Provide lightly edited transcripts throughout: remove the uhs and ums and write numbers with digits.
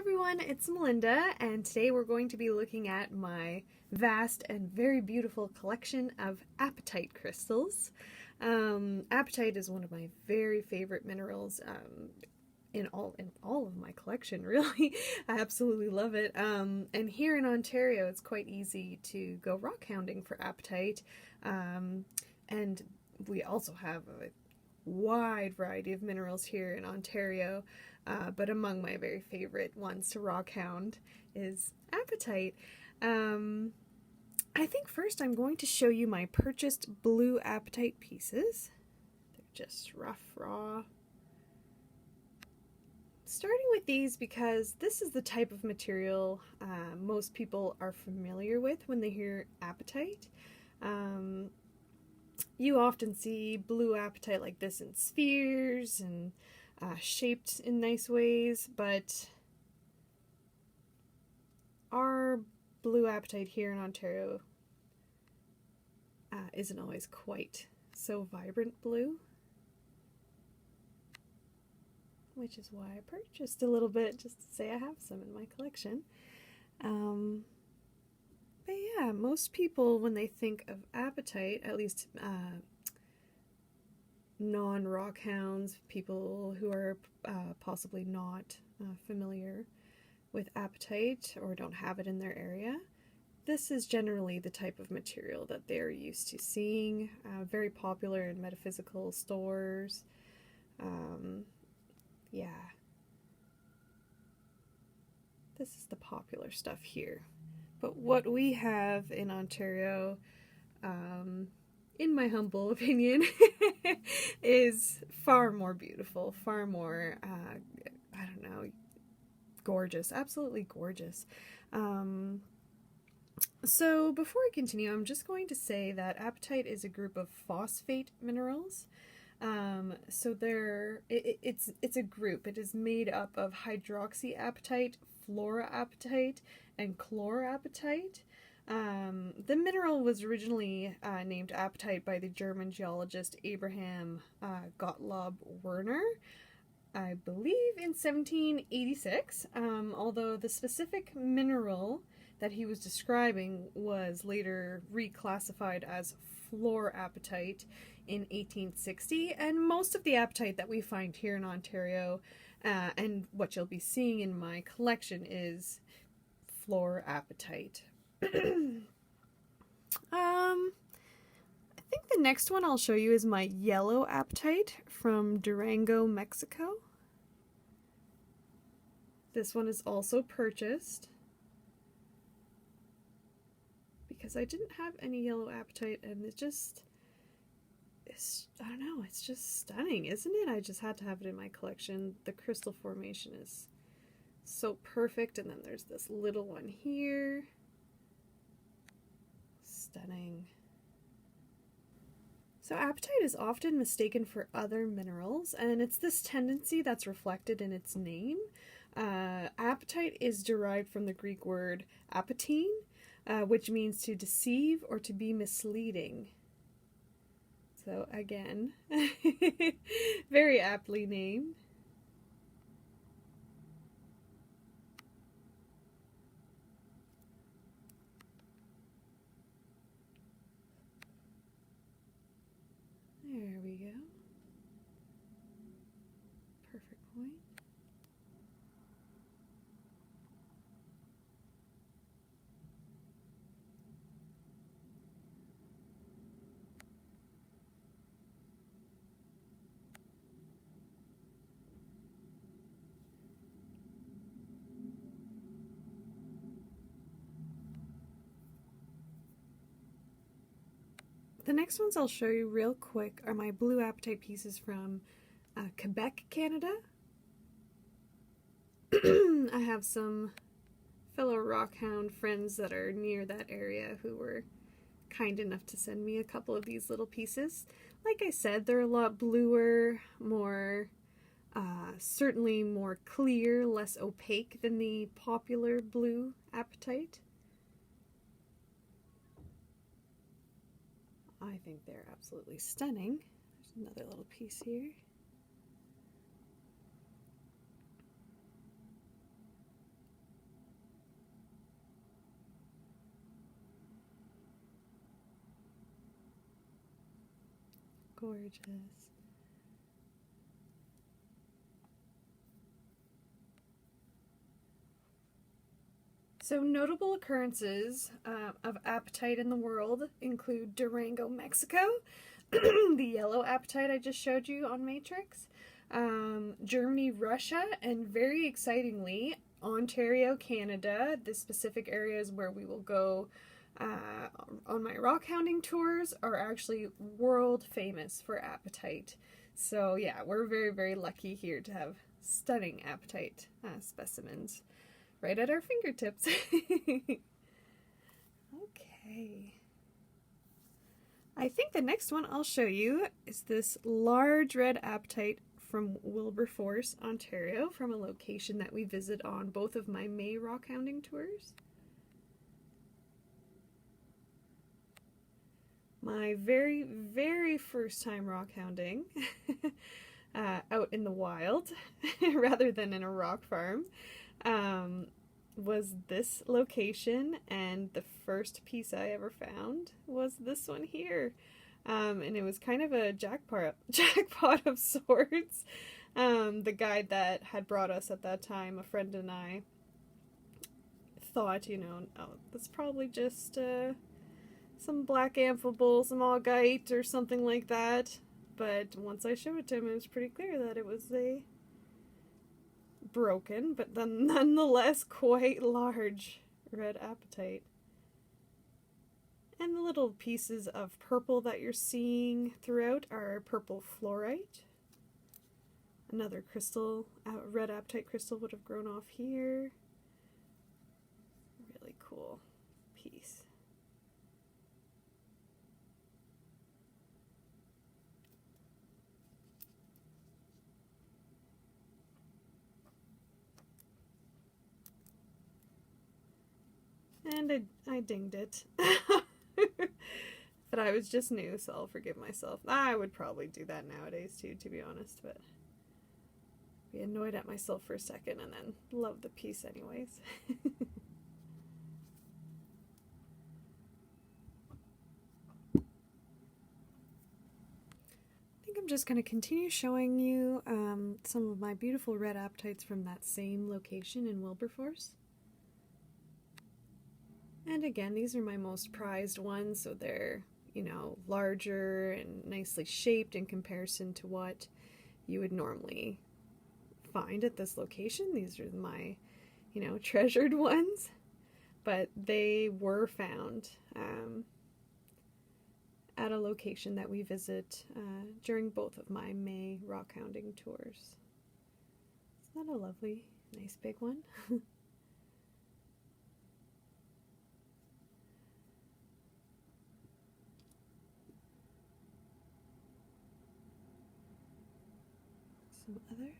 everyone, it's Melinda, and today we're going to be looking at my vast and very beautiful collection of apatite crystals. Apatite is one of my very favorite minerals in all of my collection, really. I absolutely love it. And here in Ontario, it's quite easy to go rockhounding for apatite, and we also have a wide variety of minerals here in Ontario, but among my very favorite ones to rockhound is apatite. I think first I'm going to show you my purchased blue apatite pieces. They're just rough, raw. Starting with these because this is the type of material most people are familiar with when they hear apatite. You often see blue apatite like this in spheres and shaped in nice ways, but our blue apatite here in Ontario isn't always quite so vibrant blue, which is why I purchased a little bit, just to say I have some in my collection. But yeah, most people, when they think of apatite, at least non-rockhounds, people who are possibly not familiar with apatite or don't have it in their area, this is generally the type of material that they're used to seeing, very popular in metaphysical stores. Yeah, this is the popular stuff here. But what we have in Ontario, in my humble opinion, is far more beautiful, far more, I don't know, gorgeous, absolutely gorgeous. So before I continue, I'm just going to say that apatite is a group of phosphate minerals. So it's a group. It is made up of hydroxyapatite, fluorite, and chlorapatite. The mineral was originally named apatite by the German geologist Abraham Gottlob Werner, I believe in 1786, although the specific mineral that he was describing was later reclassified as fluorapatite in 1860, and most of the apatite that we find here in Ontario and what you'll be seeing in my collection is fluorapatite. I think the next one I'll show you is my yellow apatite from Durango, Mexico. This one is also purchased because I didn't have any yellow apatite, and it just, I don't know, it's just stunning, isn't it? I just had to have it in my collection. The crystal formation is so perfect, and then there's this little one here. Stunning. So apatite is often mistaken for other minerals, and it's this tendency that's reflected in its name. Apatite is derived from the Greek word apatine, which means to deceive or to be misleading. So again, very aptly named. There we go. Perfect point. The next ones I'll show you real quick are my blue apatite pieces from Quebec, Canada. I have some fellow rockhound friends that are near that area who were kind enough to send me a couple of these little pieces. Like I said, they're a lot bluer, more, certainly more clear, less opaque than the popular blue apatite. I think they're absolutely stunning. There's another little piece here. gorgeous. So notable occurrences of apatite in the world include Durango, Mexico, the yellow apatite I just showed you on Matrix, Germany, Russia, and very excitingly, Ontario, Canada. The specific areas where we will go on my rockhounding tours are actually world famous for apatite. So yeah, we're very, very lucky here to have stunning apatite specimens right at our fingertips. Okay. I think the next one I'll show you is this large red apatite from Wilberforce, Ontario, from a location that we visit on both of my May rockhounding tours. My very, very first time rockhounding out in the wild rather than in a rock farm was this location, and the first piece I ever found was this one here. And it was kind of a jackpot of sorts. The guide that had brought us at that time, a friend and I, thought, oh, that's probably just some black amphibole, some augite, or something like that. But once I showed it to him, it was pretty clear that it was a broken, but then nonetheless quite large red apatite. And the little pieces of purple that you're seeing throughout are purple fluorite. Another crystal, red apatite crystal would have grown off here. Really cool piece. And I dinged it. But I was just new, so I'll forgive myself. I would probably do that nowadays too, to be honest, but be annoyed at myself for a second and then love the piece anyways. I think I'm just going to continue showing you some of my beautiful red apatites from that same location in Wilberforce. And again, these are my most prized ones, so they're, larger and nicely shaped in comparison to what you would normally find at this location. These are my, treasured ones, but they were found at a location that we visit during both of my May rockhounding tours. Isn't that a lovely, nice big one? Some others.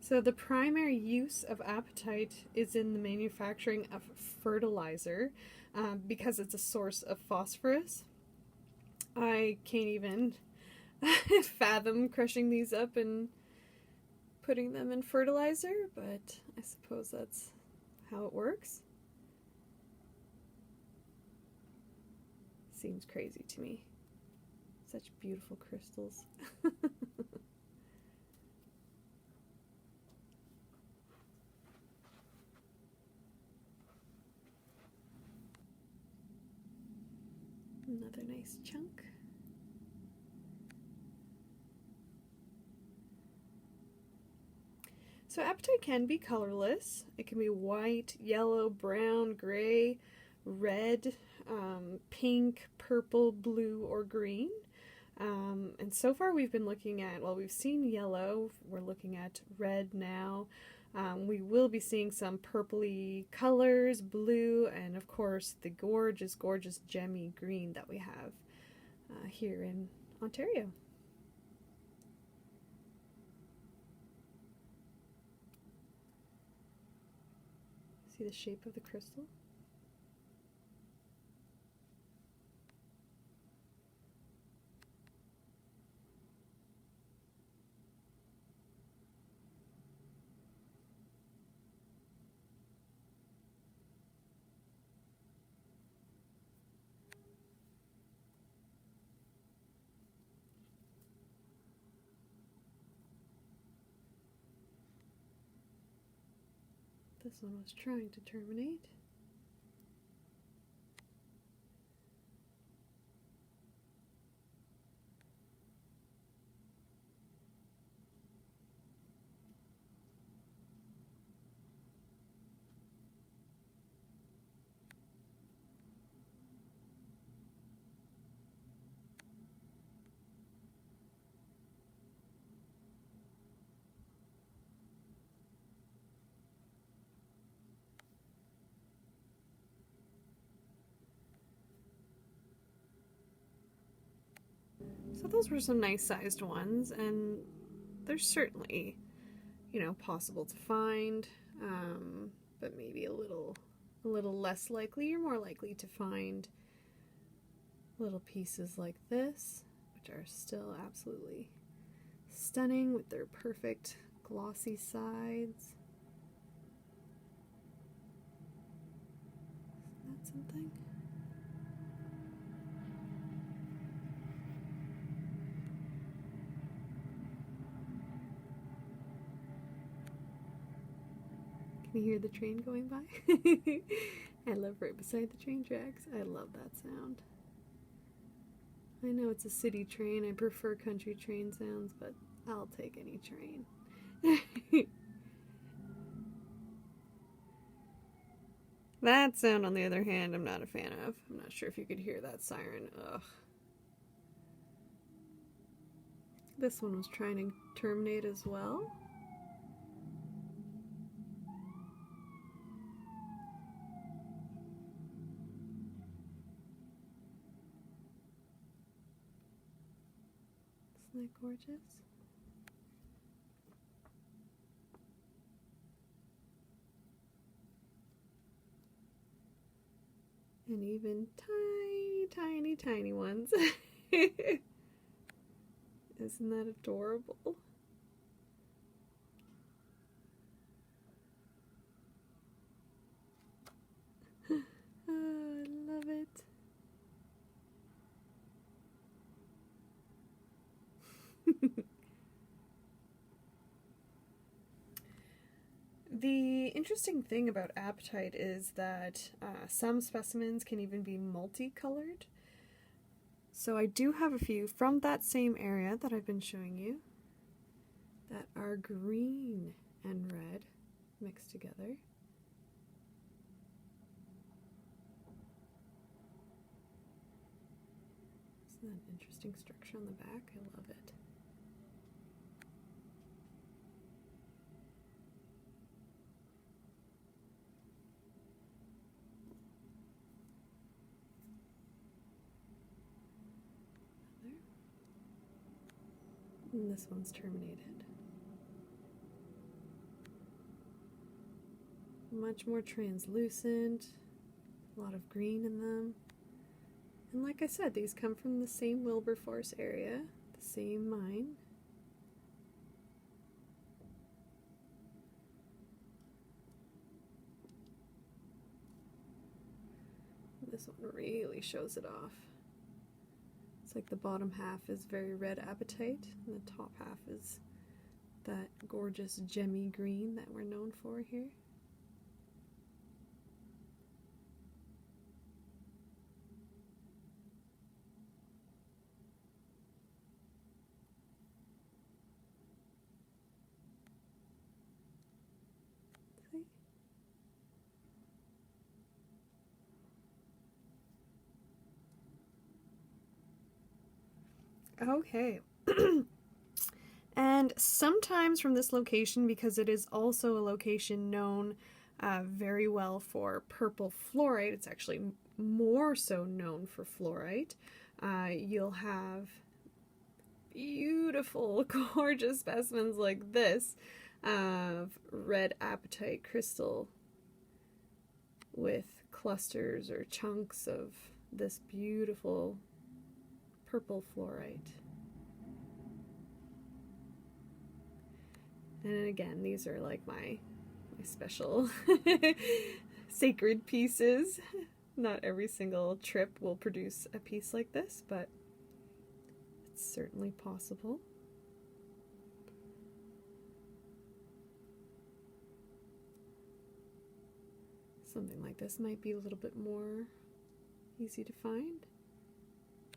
So the primary use of apatite is in the manufacturing of fertilizer because it's a source of phosphorus. I can't even fathom crushing these up and putting them in fertilizer, but I suppose that's how it works. Seems crazy to me. Such beautiful crystals. Another nice chunk. So apatite can be colorless. It can be white, yellow, brown, gray, red, pink, purple, blue, or green. And so far we've been looking at, we've seen yellow, we're looking at red now. We will be seeing some purpley colors, blue, and of course the gorgeous, gorgeous gemmy green that we have here in Ontario. See the shape of the crystal? This one was trying to terminate. So those were some nice sized ones, and they're certainly, you know, possible to find, but maybe a little less likely. You're more likely to find little pieces like this, which are still absolutely stunning with their perfect glossy sides. Isn't that something? Can you hear the train going by? I live right beside the train tracks. I love that sound. I know it's a city train. I prefer country train sounds, but I'll take any train. That sound, on the other hand, I'm not a fan of. I'm not sure if you could hear that siren. Ugh. This one was trying to terminate as well. Isn't that gorgeous? And even tiny, tiny, tiny ones. Isn't that adorable? Oh, I love it. The interesting thing about apatite is that some specimens can even be multicolored. So I do have a few from that same area that I've been showing you that are green and red mixed together. Isn't that an interesting structure on the back? I love it. And this one's terminated. Much more translucent, a lot of green in them. And like I said, these come from the same Wilberforce area, the same mine. This one really shows it off. It's like the bottom half is very red apatite, and the top half is that gorgeous gemmy green that we're known for here. See? Okay. And sometimes from this location, because it is also a location known very well for purple fluorite, it's actually more so known for fluorite, you'll have beautiful, gorgeous specimens like this of red apatite crystal with clusters or chunks of this beautiful purple fluorite. And again, these are like my special sacred pieces. Not every single trip will produce a piece like this, but it's certainly possible. Something like this might be a little bit more easy to find.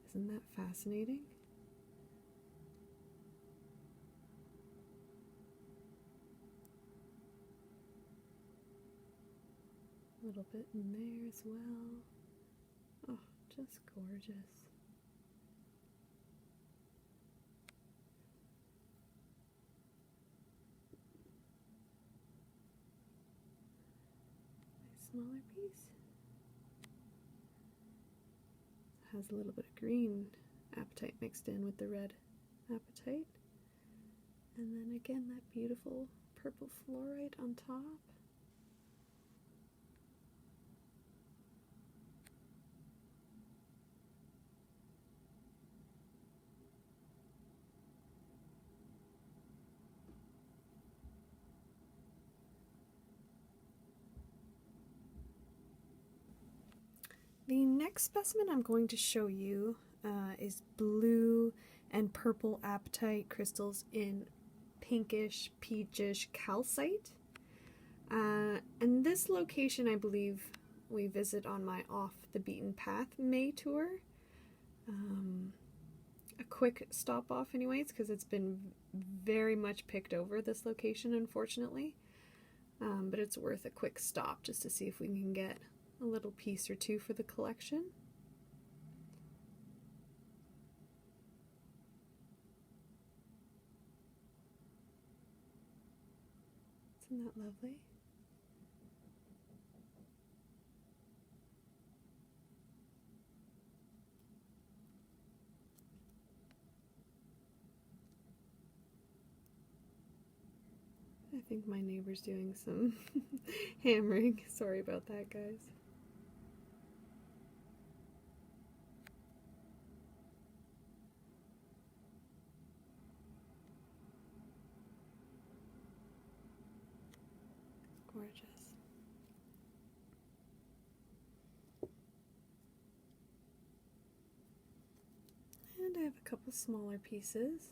Isn't that fascinating? A little bit in there as well. Oh, just gorgeous. Smaller piece. Has a little bit of green apatite mixed in with the red apatite. And then again that beautiful purple fluorite on top. The next specimen I'm going to show you is blue and purple apatite crystals in pinkish, peachish calcite. And this location I believe we visit on my Off the Beaten Path May tour. A quick stop off anyways, because it's been very much picked over, this location, unfortunately. But it's worth a quick stop just to see if we can get a little piece or two for the collection. Isn't that lovely? I think my neighbor's doing some hammering. Sorry about that, guys. Gorgeous. And I have a couple smaller pieces.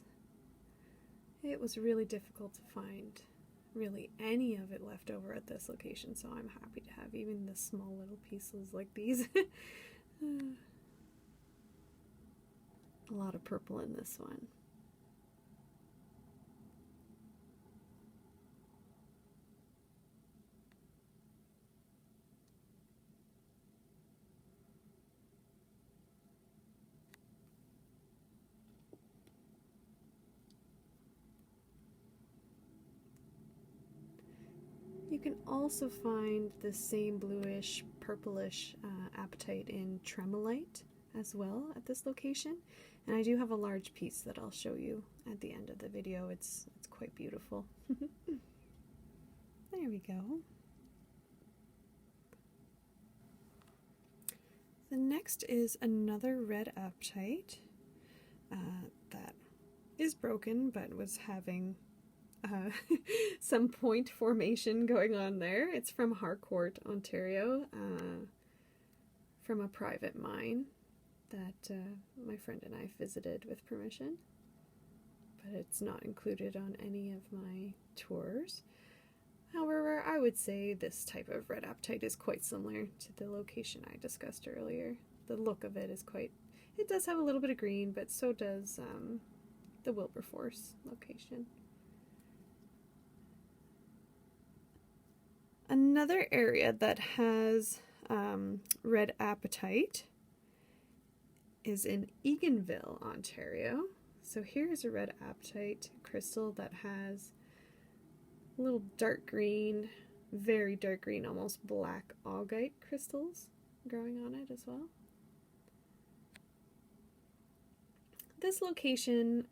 It was really difficult to find really any of it left over at this location, so I'm happy to have even the small little pieces like these. A lot of purple in this one. You can also find the same bluish, purplish apatite in tremolite as well at this location. And I do have a large piece that I'll show you at the end of the video. It's quite beautiful. There we go. The next is another red apatite that is broken but was having some point formation going on there. It's from Harcourt, Ontario, from a private mine that my friend and I visited with permission, but it's not included on any of my tours. However, I would say this type of red apatite is quite similar to the location I discussed earlier. The look of it is quite, it does have a little bit of green, but so does the Wilberforce location. Another area that has red apatite is in Eganville, Ontario. So here's a red apatite crystal that has a little dark green, very dark green, almost black augite crystals growing on it as well. This location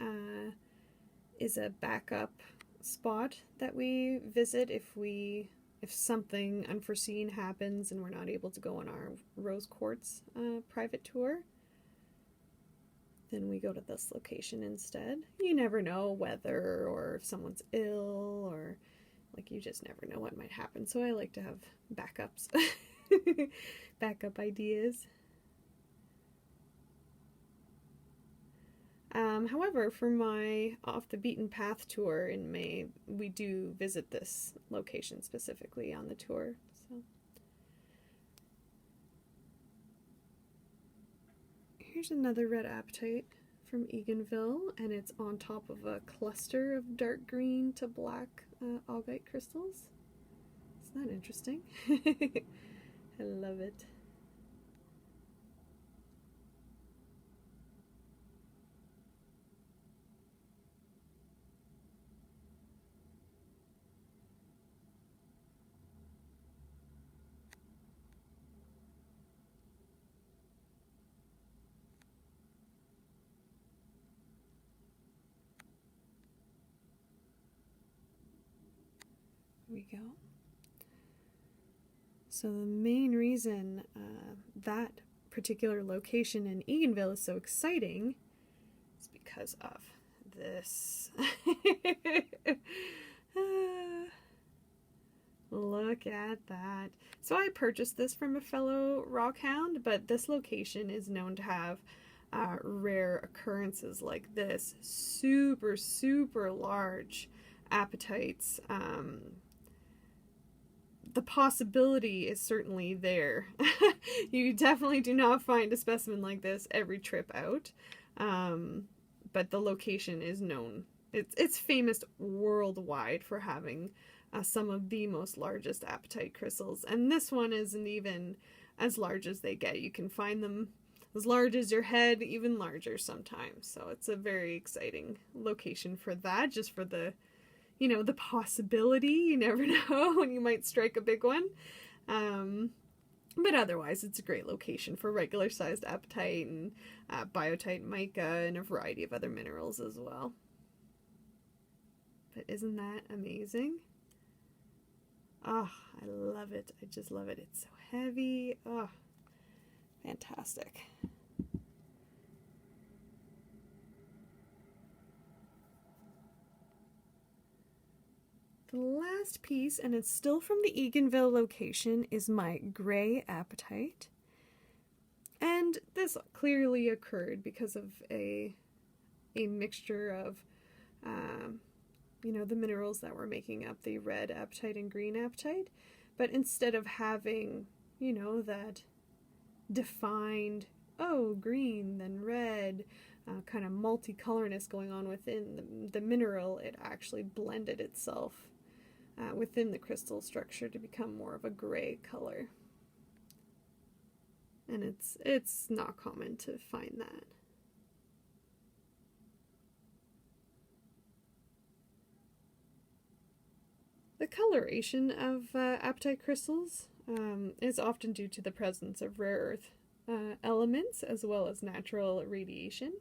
is a backup spot that we visit if something unforeseen happens and we're not able to go on our rose quartz private tour. Then we go to this location instead. You never know whether or if someone's ill, or like, you just never know what might happen. So I like to have backups, backup ideas. However, for my Off the Beaten Path tour in May, we do visit this location specifically on the tour. So Here's another red apatite from Eganville, and it's on top of a cluster of dark green to black Algite crystals. Isn't that interesting? I love it. We go. So the main reason that particular location in Eganville is so exciting is because of this. Look at that. So I purchased this from a fellow rockhound, but this location is known to have rare occurrences like this. Super, super large apatites. The possibility is certainly there. You definitely do not find a specimen like this every trip out, but the location is known. It's famous worldwide for having some of the most largest apatite crystals, and this one isn't even as large as they get. You can find them as large as your head, even larger sometimes, so it's a very exciting location for that, just for the the possibility. You never know when you might strike a big one. But otherwise, it's a great location for regular sized apatite and biotite mica and a variety of other minerals as well. But isn't that amazing? Oh, I love it. I just love it. It's so heavy. Oh, fantastic. The last piece, and it's still from the Eganville location, is my gray apatite. And this clearly occurred because of a mixture of, the minerals that were making up the red apatite and green apatite. But instead of having, that defined, oh, green, then red, kind of multicolorness going on within the mineral, it actually blended itself within the crystal structure to become more of a gray color. And it's not common to find that. The coloration of apatite crystals is often due to the presence of rare earth elements as well as natural radiation.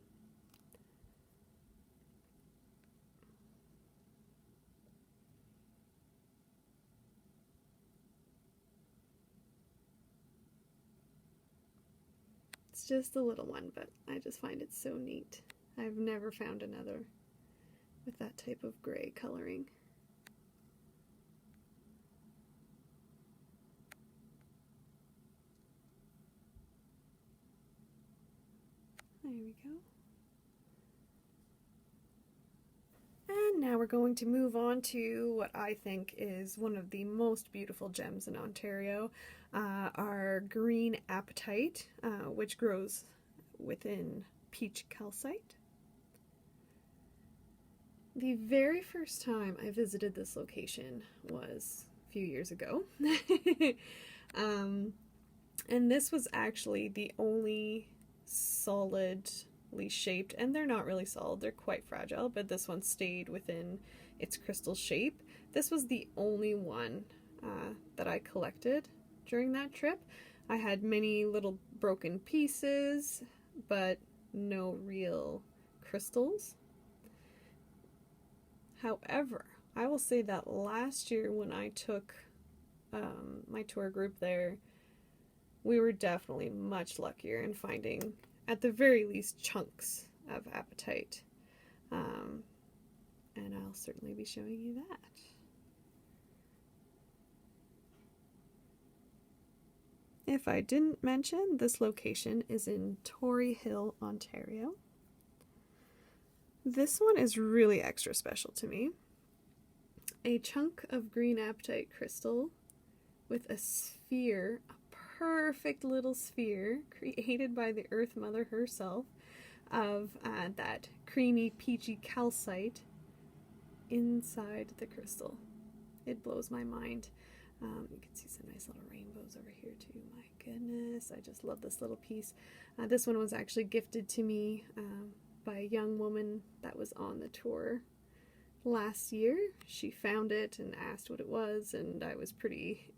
It's just a little one, but I just find it so neat. I've never found another with that type of gray coloring. There we go. And now we're going to move on to what I think is one of the most beautiful gems in Ontario, our green apatite, which grows within peach calcite. The very first time I visited this location was a few years ago. And this was actually the only solidly shaped, and they're not really solid, they're quite fragile, but this one stayed within its crystal shape. This was the only one that I collected during that trip. I had many little broken pieces, but no real crystals. However, I will say that last year when I took my tour group there, we were definitely much luckier in finding, at the very least, chunks of apatite. And I'll certainly be showing you that. If I didn't mention, this location is in Tory Hill, Ontario. This one is really extra special to me. A chunk of green apatite crystal with a sphere, a perfect little sphere created by the Earth Mother herself of that creamy, peachy calcite inside the crystal. It blows my mind. You can see some nice little rainbows over here too. My goodness, I just love this little piece. This one was actually gifted to me by a young woman that was on the tour last year. She found it and asked what it was, and I was pretty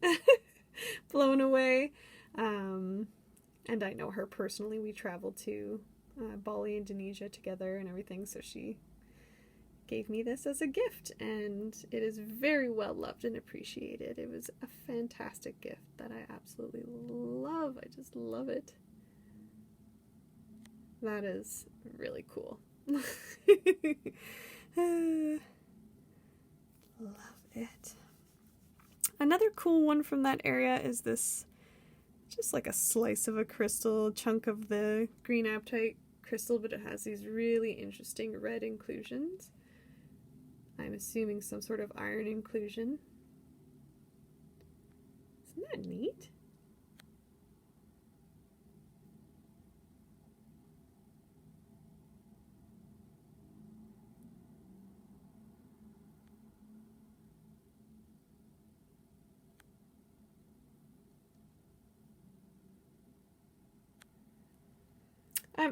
blown away. And I know her personally. We traveled to Bali, Indonesia together and everything, so she gave me this as a gift, and it is very well loved and appreciated. It was a fantastic gift that I absolutely love. I just love it. That is really cool. Love it. Another cool one from that area is this, just like a slice of a crystal, chunk of the green apatite crystal, but it has these really interesting red inclusions. I'm assuming some sort of iron inclusion. Isn't that neat?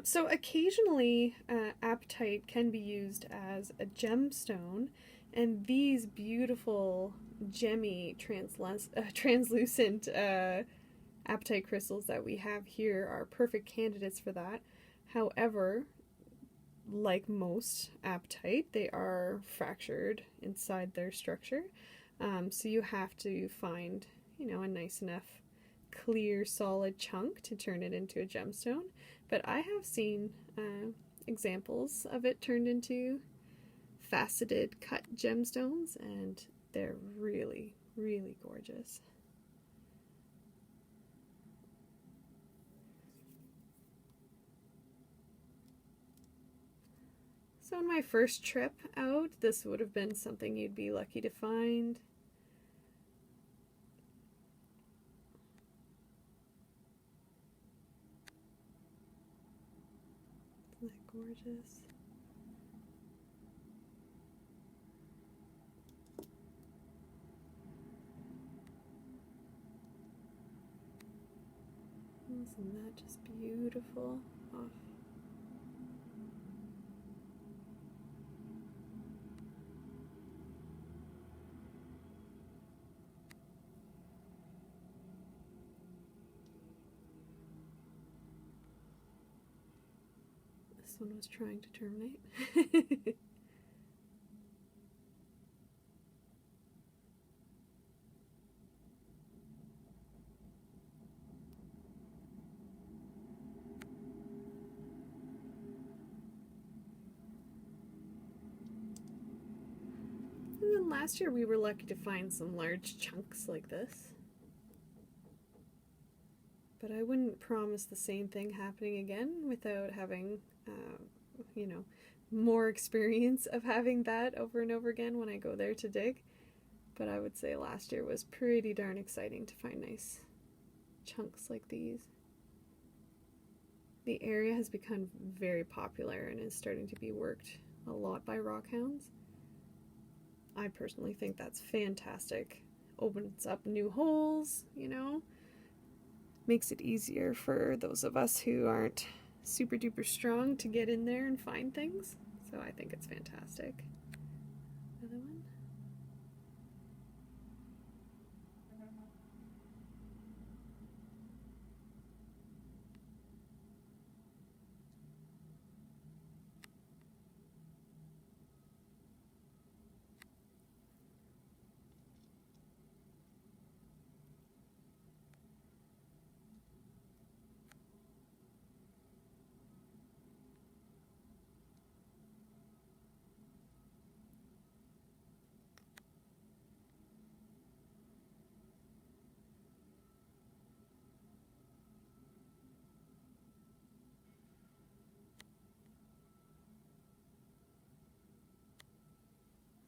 So occasionally apatite can be used as a gemstone, and these beautiful gemmy translucent apatite crystals that we have here are perfect candidates for that. However, like most apatite, they are fractured inside their structure, so you have to find, you know, a nice enough clear solid chunk to turn it into a gemstone. But I have seen examples of it turned into faceted cut gemstones, and they're really, really gorgeous. So on my first trip out, this would have been something you'd be lucky to find. Isn't that gorgeous? Isn't that just beautiful? Oh. This one was trying to terminate. And then last year we were lucky to find some large chunks like this. But I wouldn't promise the same thing happening again without having, you know, more experience of having that over and over again when I go there to dig. But I would say last year was pretty darn exciting to find nice chunks like these. The area has become very popular and is starting to be worked a lot by rockhounds. I personally think that's fantastic. Opens up new holes, you know, makes it easier for those of us who aren't super duper strong to get in there and find things. So I think it's fantastic. Another one.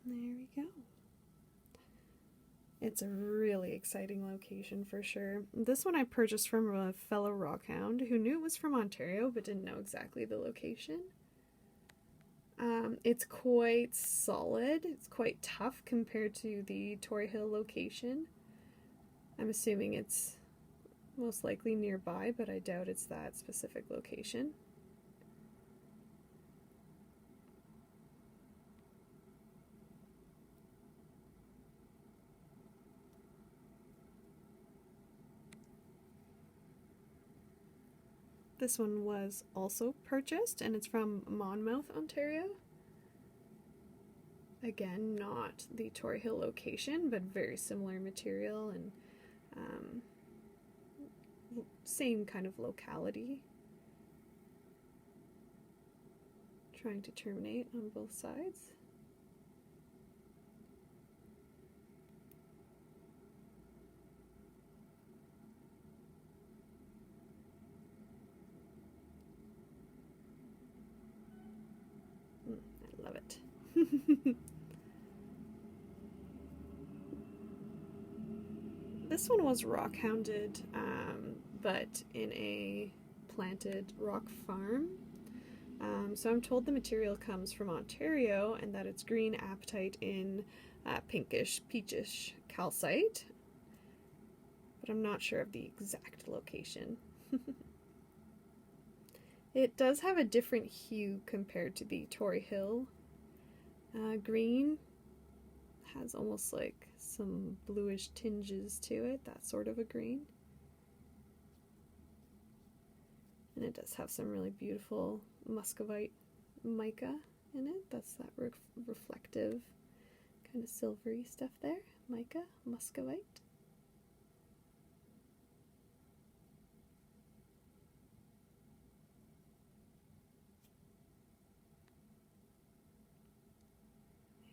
There we go. It's a really exciting location for sure. This one I purchased from a fellow rockhound who knew it was from Ontario but didn't know exactly the location. It's quite solid. It's quite tough compared to the Tory Hill location. I'm assuming it's most likely nearby, but I doubt it's that specific location. This one was also purchased, and it's from Monmouth, Ontario. Again, not the Tory Hill location, but very similar material and same kind of locality. Trying to terminate on both sides. I love it. This one was rockhounded, but in a planted rock farm. So I'm told the material comes from Ontario and that it's green apatite in pinkish, peachish calcite, but I'm not sure of the exact location. It does have a different hue compared to the Tory Hill green. Has almost like some bluish tinges to it, that sort of a green. And it does have some really beautiful muscovite mica in it. That's that reflective kind of silvery stuff there. Mica, muscovite.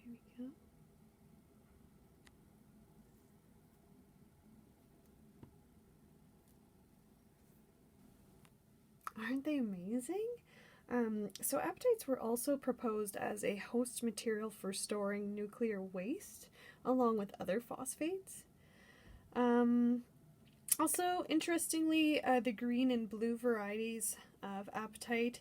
There we go. Aren't they amazing? So apatites were also proposed as a host material for storing nuclear waste, along with other phosphates. Also, interestingly, the green and blue varieties of apatite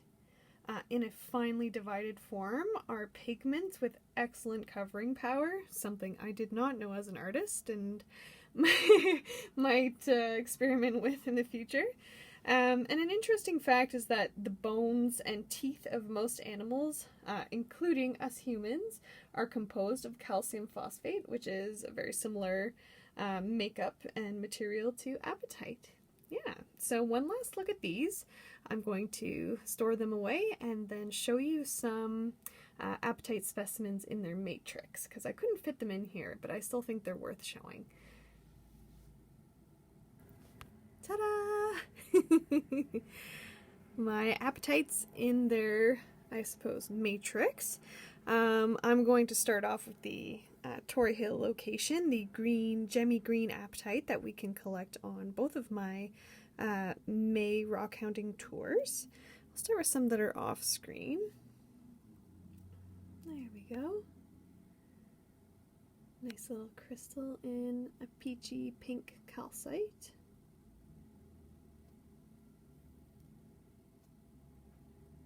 in a finely divided form are pigments with excellent covering power, something I did not know as an artist and might experiment with in the future. And an interesting fact is that the bones and teeth of most animals, including us humans, are composed of calcium phosphate, which is a very similar makeup and material to apatite. Yeah, so one last look at these. I'm going to store them away and then show you some apatite specimens in their matrix, because I couldn't fit them in here, but I still think they're worth showing. Ta-da! My apatites in their, I suppose, matrix. I'm going to start off with the Tory Hill location, the green, gemmy green apatite that we can collect on both of my May rockhounding tours. I'll start with some that are off screen. There we go. Nice little crystal in a peachy pink calcite.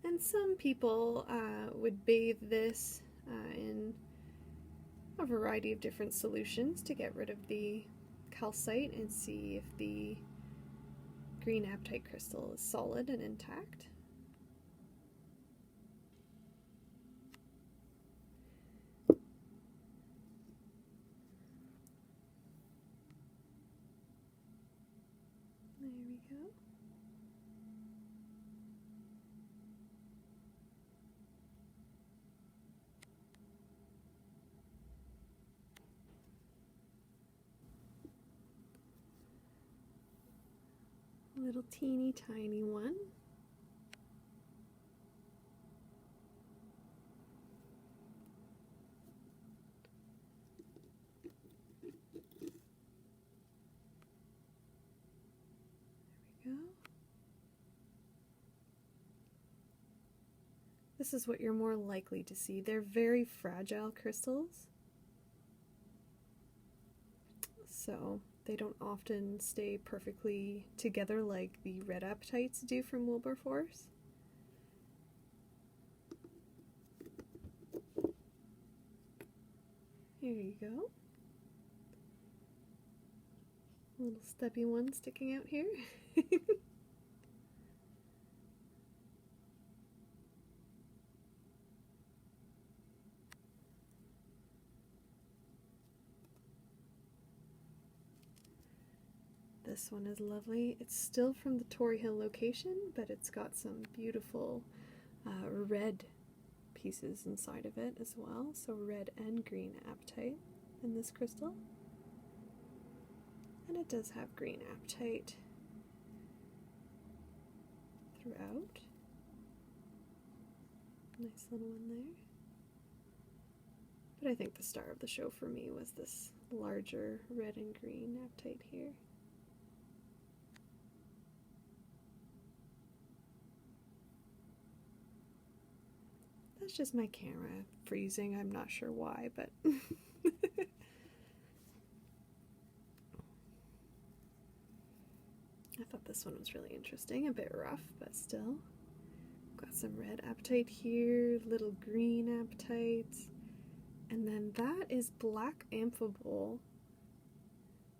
And some people would bathe this in a variety of different solutions to get rid of the calcite and see if the green apatite crystal is solid and intact. There we go. Little teeny tiny one. There we go. This is what you're more likely to see. They're very fragile crystals. so they don't often stay perfectly together like the red apatites do from Wilberforce. Here you go. A little stubby one sticking out here. This one is lovely. It's still from the Torrey Hill location, but it's got some beautiful red pieces inside of it as well. So red and green apatite in this crystal. And it does have green apatite throughout. Nice little one there. But I think the star of the show for me was this larger red and green apatite here. That's just my camera freezing. I'm not sure why, but I thought this one was really interesting. A bit rough, but still. Got some red apatite here, little green apatites, and then that is black amphibole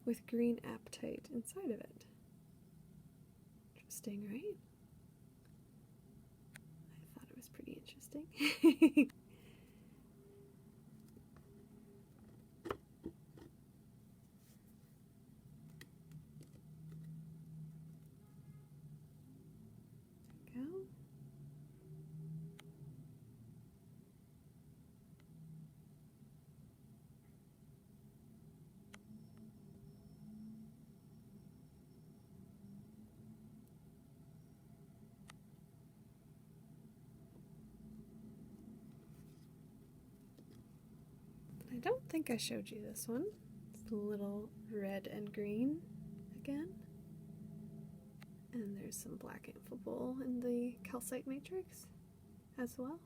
with green apatite inside of it. Interesting, right? I thought it was pretty interesting. I don't think I showed you this one. It's a little red and green again. And there's some black amphibole in the calcite matrix as well.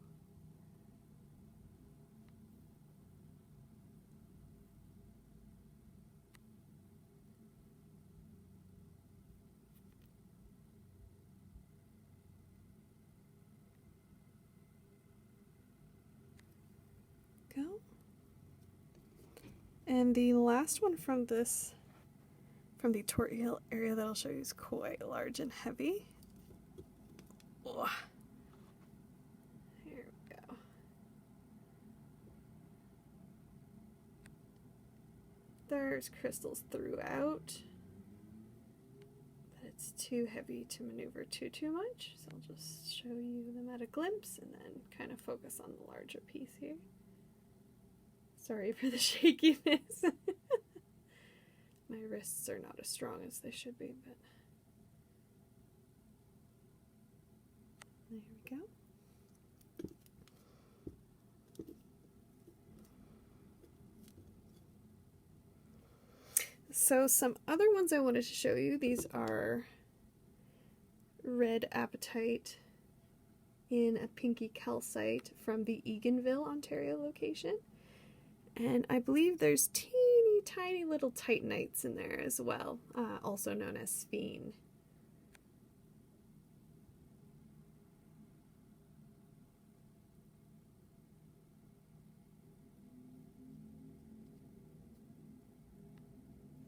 Go. And the last one from the Torrey Hill area that I'll show you is quite large and heavy. Ugh. Here we go. There's crystals throughout, but it's too heavy to maneuver too much, so I'll just show you them at a glimpse and then kind of focus on the larger piece here. Sorry for the shakiness. My wrists are not as strong as they should be, but there we go. So some other ones I wanted to show you, these are red apatite in a pinky calcite from the Eganville, Ontario location. And I believe there's teeny tiny little titanites in there as well, also known as sphene.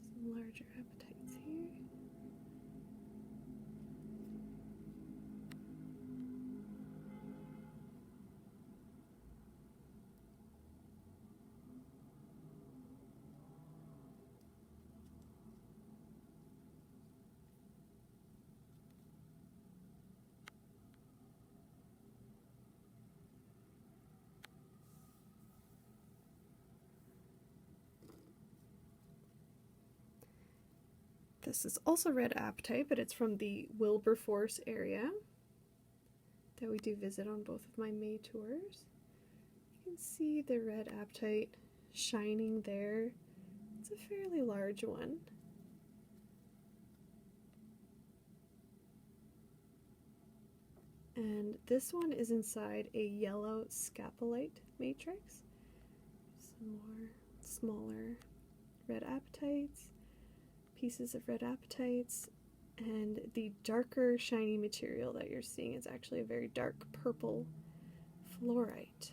Some larger apatites here. This is also red apatite, but it's from the Wilberforce area that we do visit on both of my May tours. You can see the red apatite shining there. It's a fairly large one. And this one is inside a yellow scapolite matrix. Some more smaller red apatites. pieces of red apatites, and the darker shiny material that you're seeing is actually a very dark purple fluorite.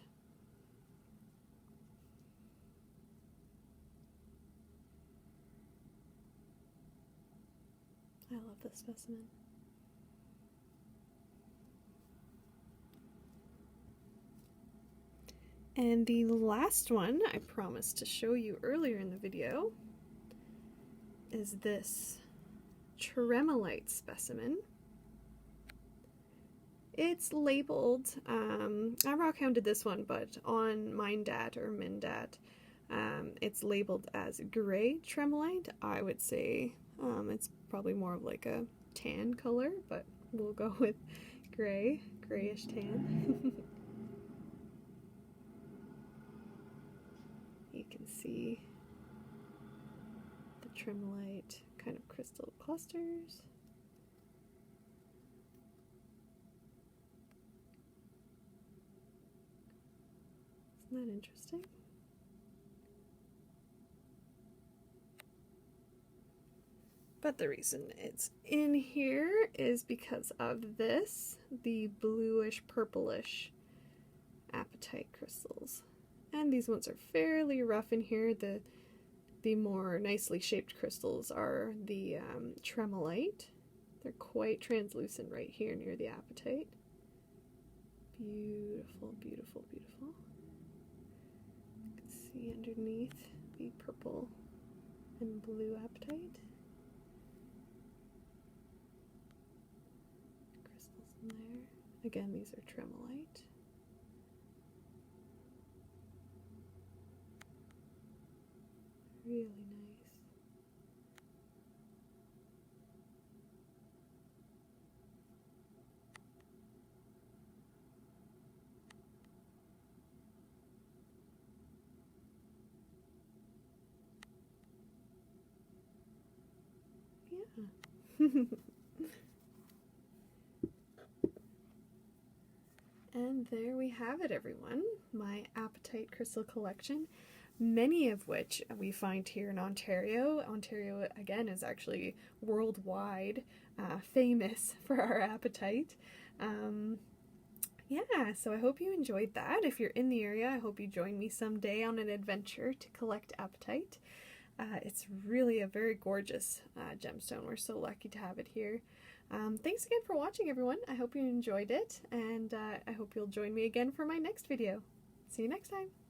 I love this specimen. And the last one I promised to show you earlier in the video is this tremolite specimen. It's labeled, I rockhounded this one, but on Mindat or Mindat, it's labeled as gray tremolite. I would say it's probably more of like a tan color, but we'll go with gray, grayish tan. You can see the tremolite kind of crystal clusters. Isn't that interesting? But the reason it's in here is because of this, the bluish purplish apatite crystals. And these ones are fairly rough in here. The more nicely shaped crystals are the tremolite. They're quite translucent right here near the apatite. Beautiful, beautiful, beautiful. You can see underneath the purple and blue apatite. Crystals in there. Again, these are tremolite. Really nice. Yeah. And there we have it, everyone. My Apatite crystal collection, many of which we find here in Ontario. Ontario, again, is actually worldwide famous for our apatite. Yeah, so I hope you enjoyed that. If you're in the area, I hope you join me someday on an adventure to collect apatite. It's really a very gorgeous gemstone. We're so lucky to have it here. Thanks again for watching, everyone. I hope you enjoyed it, and I hope you'll join me again for my next video. See you next time.